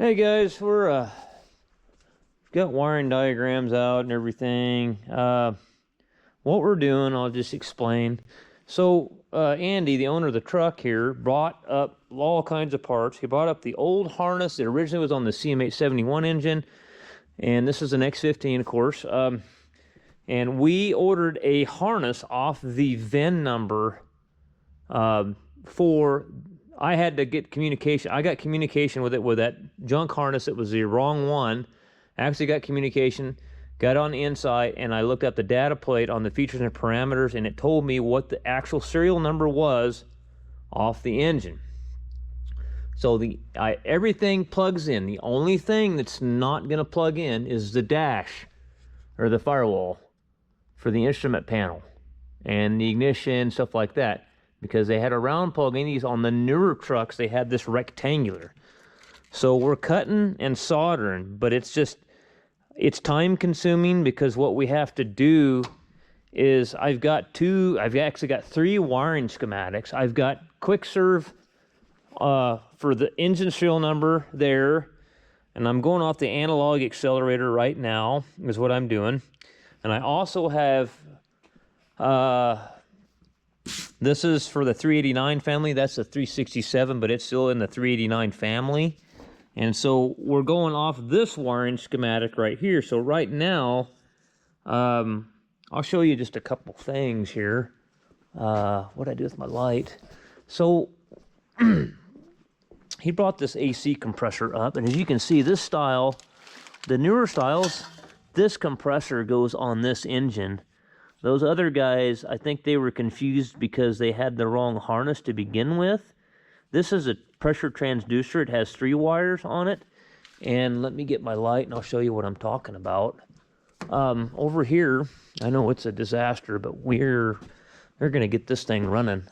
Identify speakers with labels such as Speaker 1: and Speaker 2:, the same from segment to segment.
Speaker 1: Hey guys, we're got wiring diagrams out and everything. What we're doing, I'll just explain. So Andy, the owner of the truck here, brought up all kinds of parts. He brought up the old harness that originally was on the CM871 engine, and this is an X15, of course. And we ordered a harness off the VIN number for. I had to get communication. I got communication with it with that junk harness. It was the wrong one. I actually got communication, got on the inside, and I looked up the data plate on the features and parameters, and it told me what the actual serial number was off the engine. So everything plugs in. The only thing that's not going to plug in is the dash or the firewall for the instrument panel and the ignition, stuff like that. Because they had a round plug in these. On the newer trucks, they had this rectangular. So we're cutting and soldering, but it's time consuming, because what we have to do is I've actually got 3 wiring schematics. I've got quick serve for the engine serial number there, and I'm going off the analog accelerator right now is what I'm doing. And I also have this is for the 389 family. That's the 367, but it's still in the 389 family. And so we're going off this wiring schematic right here. So right now, I'll show you just a couple things here. What I do with my light. So he brought this AC compressor up, and as you can see, this style, the newer styles, this compressor goes on this engine. Those other guys, I think they were confused because they had the wrong harness to begin with. This is a pressure transducer. It has 3 wires on it. And let me get my light and I'll show you what I'm talking about. Over here, I know it's a disaster, but they're going to get this thing running.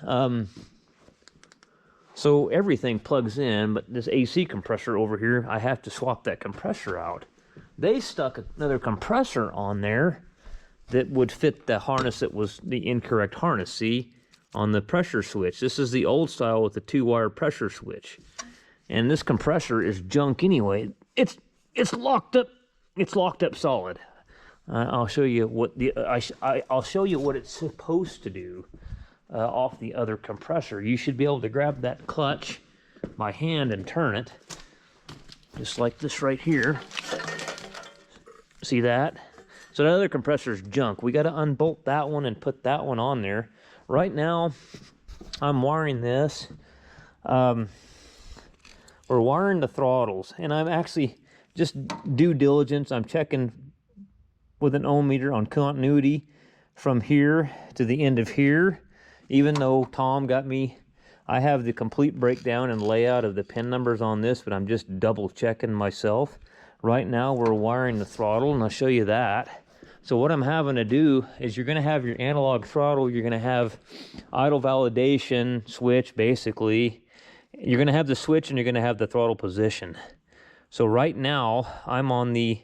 Speaker 1: So everything plugs in, but this AC compressor over here, I have to swap that compressor out. They stuck another compressor on there that would fit the harness that was the incorrect harness, see, on the pressure switch. This is the old style with the 2-wire pressure switch. And this compressor is junk anyway. It's locked up. It's locked up solid. I'll show you what I'll show you what it's supposed to do off the other compressor. You should be able to grab that clutch by hand and turn it, just like this right here. See that? So the other compressor is junk. We got to unbolt that one and put that one on there. Right now, I'm wiring this. We're wiring the throttles, and I'm actually just due diligence. I'm checking with an ohm meter on continuity from here to the end of here. Even though Tom got me, I have the complete breakdown and layout of the pin numbers on this, but I'm just double checking myself. Right now, we're wiring the throttle, and I'll show you that. So what I'm having to do is you're going to have your analog throttle, you're going to have idle validation switch, basically. You're going to have the switch and you're going to have the throttle position. So right now, I'm on the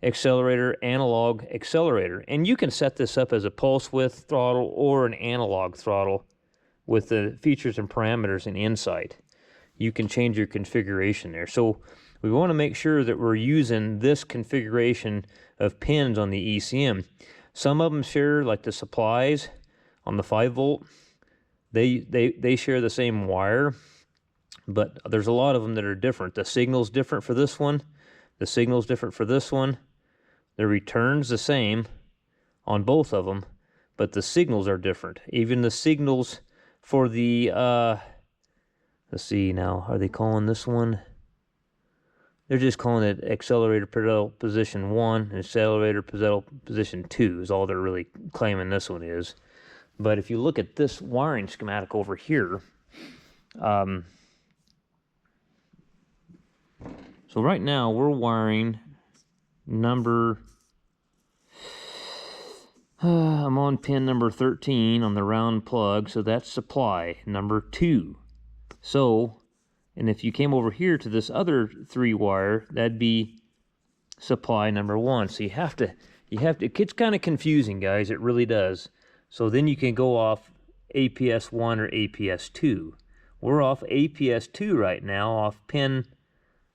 Speaker 1: analog accelerator. And you can set this up as a pulse width throttle or an analog throttle with the features and parameters and insight. You can change your configuration there. So we want to make sure that we're using this configuration of pins on the ECM. Some of them share, like the supplies on the 5-volt, they share the same wire, but there's a lot of them that are different. The signal's different for this one. The signal's different for this one. The return's the same on both of them, but the signals are different. Even the signals for the, let's see now, are they calling this one? They're just calling it accelerator pedal position 1 and accelerator pedal position 2 is all they're really claiming this one is. But if you look at this wiring schematic over here, so right now we're wiring number, I'm on pin number 13 on the round plug, so that's supply number 2. So, and if you came over here to this other 3-wire, that'd be supply number 1. So you have to, it gets kind of confusing, guys, it really does. So then you can go off APS 1 or APS 2. We're off APS 2 right now, off pin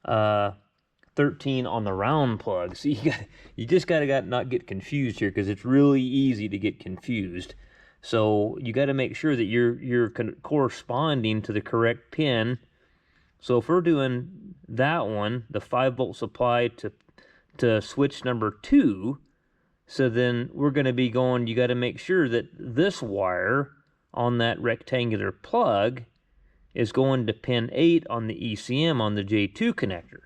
Speaker 1: 13 on the round plug. So you just gotta not get confused here, because it's really easy to get confused. So you got to make sure that you're corresponding to the correct pin. So if we're doing that one, the 5-volt supply to switch number 2, so then we're going to be going, you got to make sure that this wire on that rectangular plug is going to pin 8 on the ECM on the J2 connector.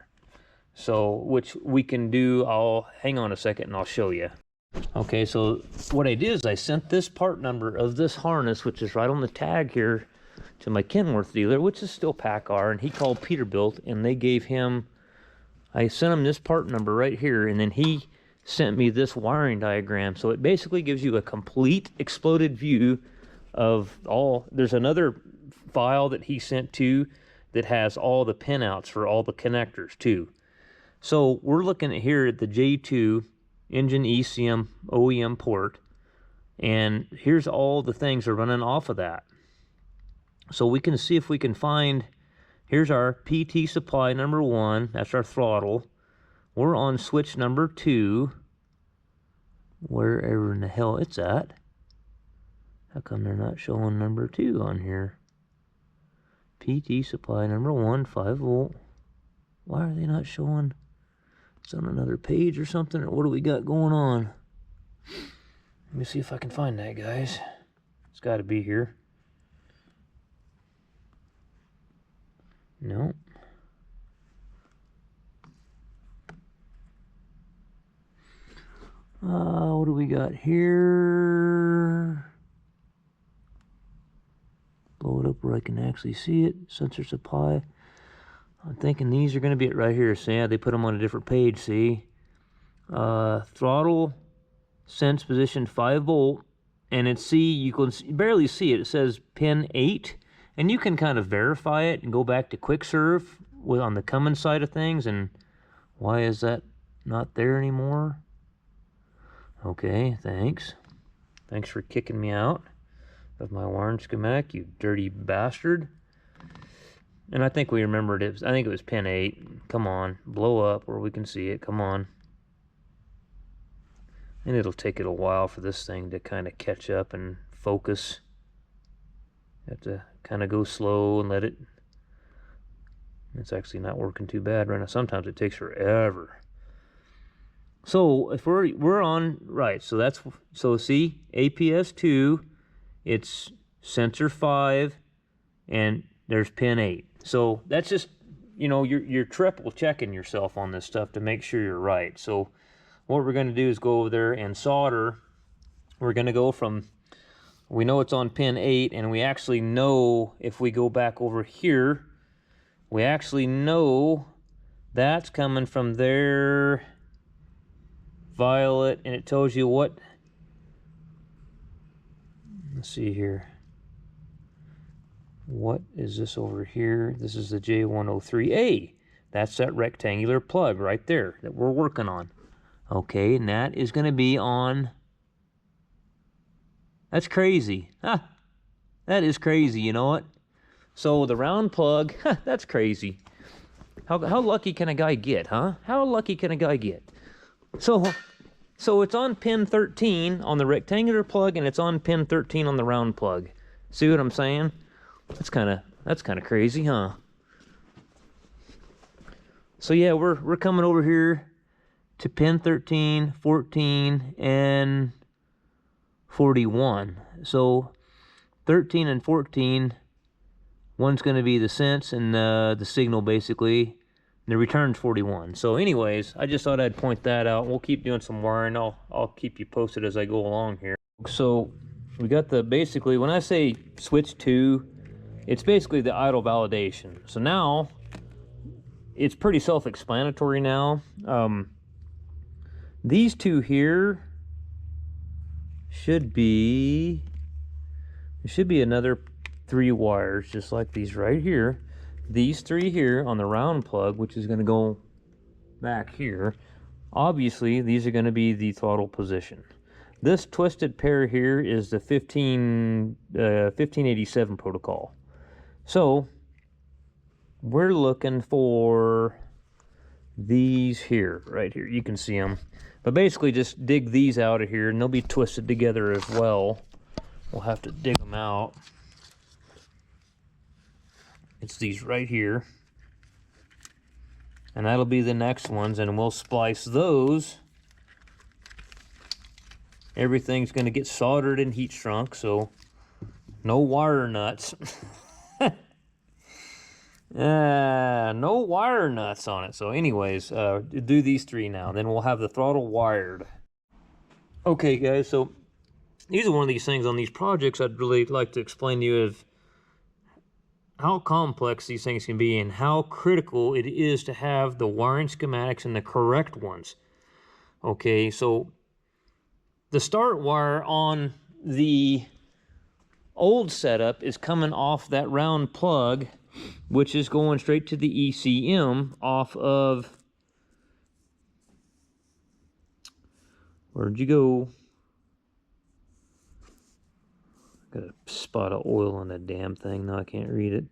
Speaker 1: So, which we can do, I'll hang on a second and I'll show you. Okay, so what I did is I sent this part number of this harness, which is right on the tag here, to my Kenworth dealer, which is still PACCAR, and he called Peterbilt, and they gave him, I sent him this part number right here, and then he sent me this wiring diagram. So it basically gives you a complete exploded view of all. There's another file that he sent to that has all the pinouts for all the connectors too. So we're looking at here at the J2 engine ECM OEM port, and here's all the things that are running off of that. So we can see if we can find, here's our PT supply number 1, that's our throttle. We're on switch number 2, wherever in the hell it's at. How come they're not showing number 2 on here? PT supply number 1, 5 volt. Why are they not showing? It's on another page or something, or what do we got going on? Let me see if I can find that, guys. It's got to be here. No. What do we got here? Blow it up where I can actually see it. Sensor supply. I'm thinking these are going to be it right here. So yeah, they put them on a different page, see? Throttle, sense position 5 volt. And it's, see, you can barely see it. It says pin 8. And you can kind of verify it and go back to quick serve on the Cummins side of things. And why is that not there anymore? Okay, thanks. Thanks for kicking me out of my wiring schematic, you dirty bastard. And I think we remembered it. I think it was pin 8. Come on, blow up where we can see it. Come on. And it'll take it a while for this thing to kind of catch up and focus. You have to kind of go slow and let it. It's actually not working too bad right now. Sometimes it takes forever. So if we're on right, so that's, so see, APS 2, it's sensor 5, and there's pin 8. So that's just, you know, you're triple checking yourself on this stuff to make sure you're right. So what we're going to do is go over there and solder. We're going to go from, we know it's on pin 8, and we actually know, if we go back over here, we actually know that's coming from there, violet, and it tells you what, let's see here, what is this over here? This is the J103A. That's that rectangular plug right there that we're working on. Okay, and that is going to be on, that's crazy. Ah, that is crazy, you know what? So the round plug, that's crazy. How lucky can a guy get, huh? How lucky can a guy get? So it's on pin 13 on the rectangular plug, and it's on pin 13 on the round plug. See what I'm saying? That's kind of crazy, huh? So yeah, we're coming over here to pin 13, 14, and 41. So 13 and 14, one's going to be the sense and the signal, basically. The return's 41. So anyways, I just thought I'd point that out. We'll keep doing some wiring. I'll keep you posted as I go along here. So we got the, basically, when I say switch 2, it's basically the idle validation. So now it's pretty self-explanatory now. These two here should be, there should be another 3 wires just like these right here. These 3 here on the round plug, which is going to go back here. Obviously, these are going to be the throttle position. This twisted pair here is the 1587 protocol. So we're looking for these here, right here. You can see them. But basically just dig these out of here and they'll be twisted together as well. We'll have to dig them out. It's these right here. And that'll be the next ones, and we'll splice those. Everything's going to get soldered and heat shrunk, so no wire nuts. No wire nuts on it. So anyways, do these three now. Then we'll have the throttle wired. Okay, guys, so these are one of these things on these projects I'd really like to explain to you of how complex these things can be and how critical it is to have the wiring schematics and the correct ones. Okay, so the start wire on the old setup is coming off that round plug, which is going straight to the ECM off of, where'd you go? Got a spot of oil on the damn thing. Now I can't read it.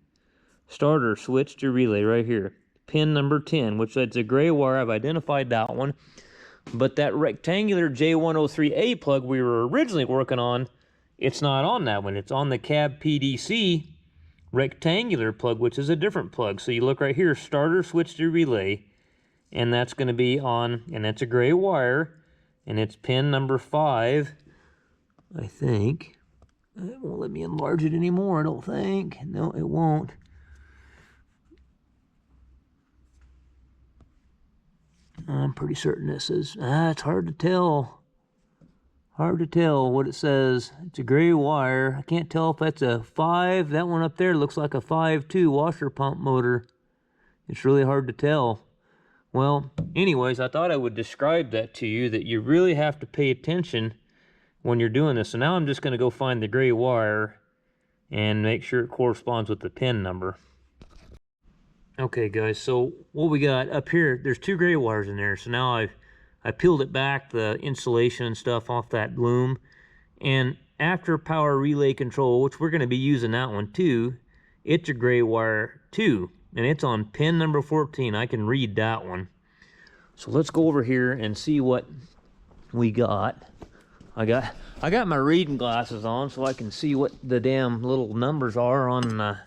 Speaker 1: Starter switch to relay right here. Pin number 10, which that's a gray wire. I've identified that one. But that rectangular J103A plug we were originally working on, it's not on that one. It's on the cab PDC rectangular plug, which is a different plug. So you look right here, starter switch to relay. And that's going to be on, and that's a gray wire. And it's pin number 5, I think. It won't let me enlarge it anymore, I don't think. No, it won't. I'm pretty certain this is... it's hard to tell. Hard to tell what it says. It's a gray wire. I can't tell if that's a 5. That one up there looks like a 5.2 washer pump motor. It's really hard to tell. Well, anyways, I thought I would describe that to you, that you really have to pay attention when you're doing this. So now I'm just going to go find the gray wire and make sure it corresponds with the pin number. Okay, guys, so what we got up here, there's 2 gray wires in there. So now I peeled it back, the insulation and stuff off that loom. And after power relay control, which we're going to be using that one too, it's a gray wire too. And it's on pin number 14. I can read that one. So let's go over here and see what we got. I got my reading glasses on so I can see what the damn little numbers are on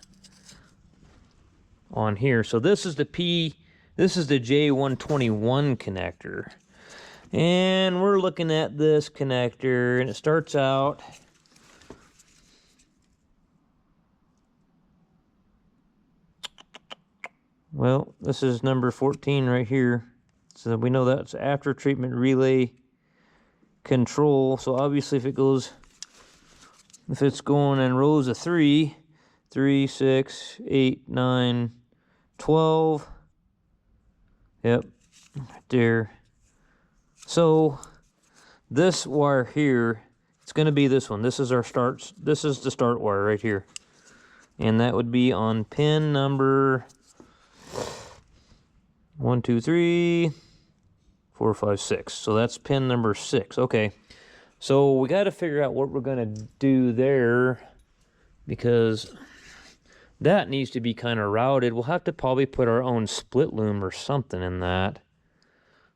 Speaker 1: here. So this is the J121 connector. And we're looking at this connector, and it starts out well, this is number 14 right here. So we know that's after treatment relay control. So obviously if it's going in rows of 3, 6, 8, 9, 12. Yep, right there. So this wire here, it's going to be this one. This is our start. This is the start wire right here. And that would be on pin number 1, 2, 3, 4, 5, 6. So that's pin number 6. Okay. So we got to figure out what we're going to do there, because that needs to be kind of routed. We'll have to probably put our own split loom or something in that.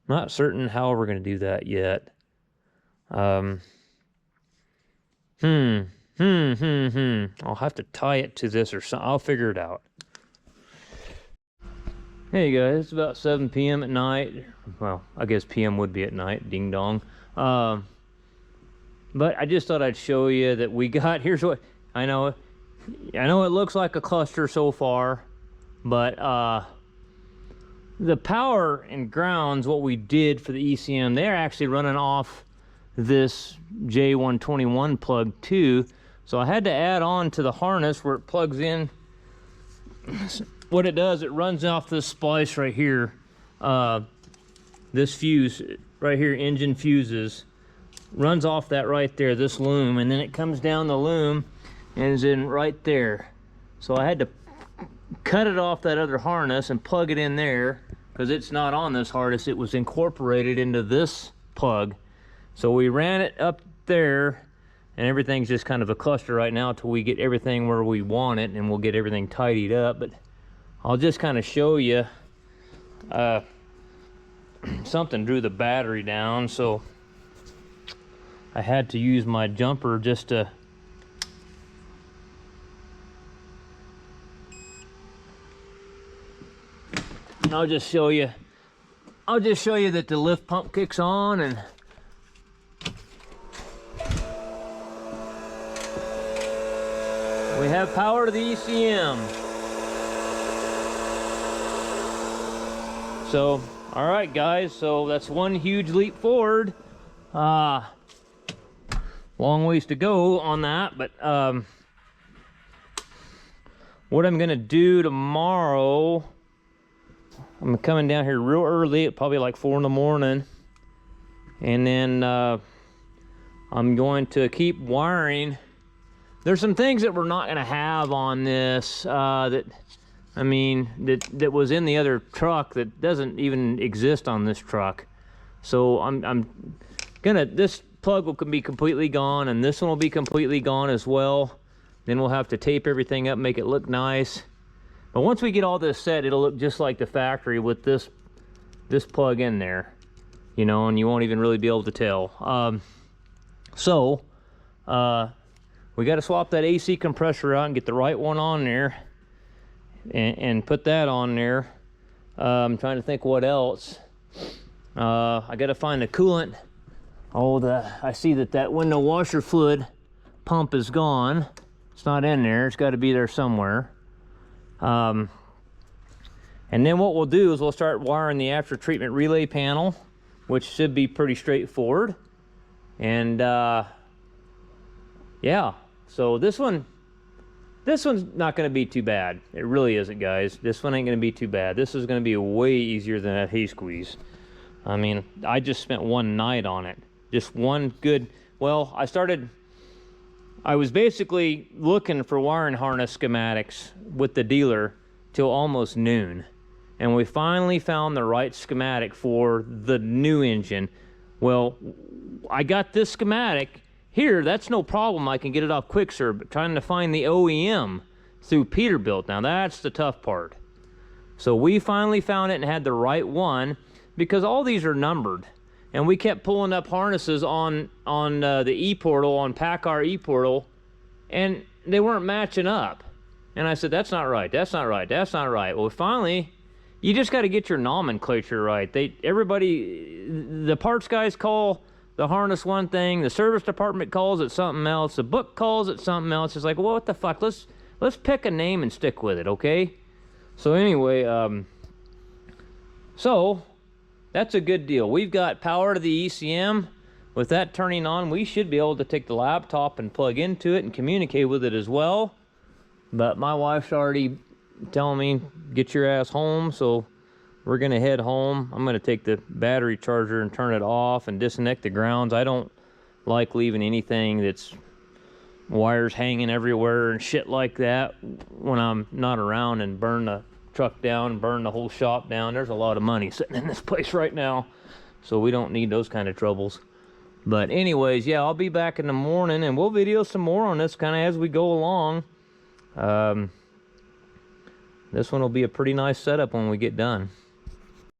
Speaker 1: Not certain how we're going to do that yet. I'll have to tie it to this or something. I'll figure it out. Hey guys, it's about 7 p.m. at night. Well, I guess p.m. would be at night, ding dong. But I just thought I'd show you that we got, here's what, I know it looks like a cluster so far, but the power and grounds, what we did for the ECM, they're actually running off this J121 plug too. So I had to add on to the harness where it plugs in. What it does, it runs off this splice right here. This fuse right here, engine fuses, runs off that right there, this loom, and then it comes down the loom and is in right there. So I had to cut it off that other harness and plug it in there, because it's not on this harness, it was incorporated into this plug. So we ran it up there, and everything's just kind of a cluster right now until we get everything where we want it, and we'll get everything tidied up. But I'll just kind of show you something drew the battery down, so I had to use my jumper just to I'll just show you that the lift pump kicks on, and we have power to the ECM. So, all right, guys, so that's one huge leap forward. Long ways to go on that, but what I'm gonna do tomorrow, I'm coming down here real early, at probably like 4 in the morning, and then I'm going to keep wiring. There's some things that we're not gonna have on this that was in the other truck that doesn't even exist on this truck. So I'm gonna, this plug will be completely gone, and this one will be completely gone as well. Then we'll have to tape everything up, make it look nice. But once we get all this set, it'll look just like the factory with this plug in there, you know, and you won't even really be able to tell. We got to swap that AC compressor out and get the right one on there, and put that on there. I'm trying to think what else. I got to find the coolant. I see that window washer fluid pump is gone. It's not in there. It's got to be there somewhere. And then what we'll do is we'll start wiring the after treatment relay panel, which should be pretty straightforward. And yeah, so this one's not going to be too bad. It really isn't, guys. This one ain't going to be too bad. This is going to be way easier than that hay squeeze. I mean, I just spent one night on it. Just one good, well, I was basically looking for wiring harness schematics with the dealer till almost noon. And we finally found the right schematic for the new engine. Well, I got this schematic here. That's no problem. I can get it off Quickserve, but trying to find the OEM through Peterbilt, now that's the tough part. So we finally found it and had the right one, because all these are numbered. And we kept pulling up harnesses on the e-portal, on PACCAR e-portal, and they weren't matching up. And I said, that's not right, that's not right, that's not right. Well, finally, you just got to get your nomenclature right. The parts guys call the harness one thing, the service department calls it something else, the book calls it something else. It's like, well, what the fuck? Let's pick a name and stick with it, okay? So anyway, that's a good deal. We've got power to the ECM. With that turning on, we should be able to take the laptop and plug into it and communicate with it as well. But my wife's already telling me, get your ass home, so we're gonna head home. I'm gonna take the battery charger and turn it off and disconnect the grounds. I don't like leaving anything that's wires hanging everywhere and shit like that when I'm not around, and burn the truck down, burn the whole shop down. There's a lot of money sitting in this place right now, so we don't need those kind of troubles. But anyways, yeah, I'll be back in the morning and we'll video some more on this kind of as we go along. This one will be a pretty nice setup when we get done.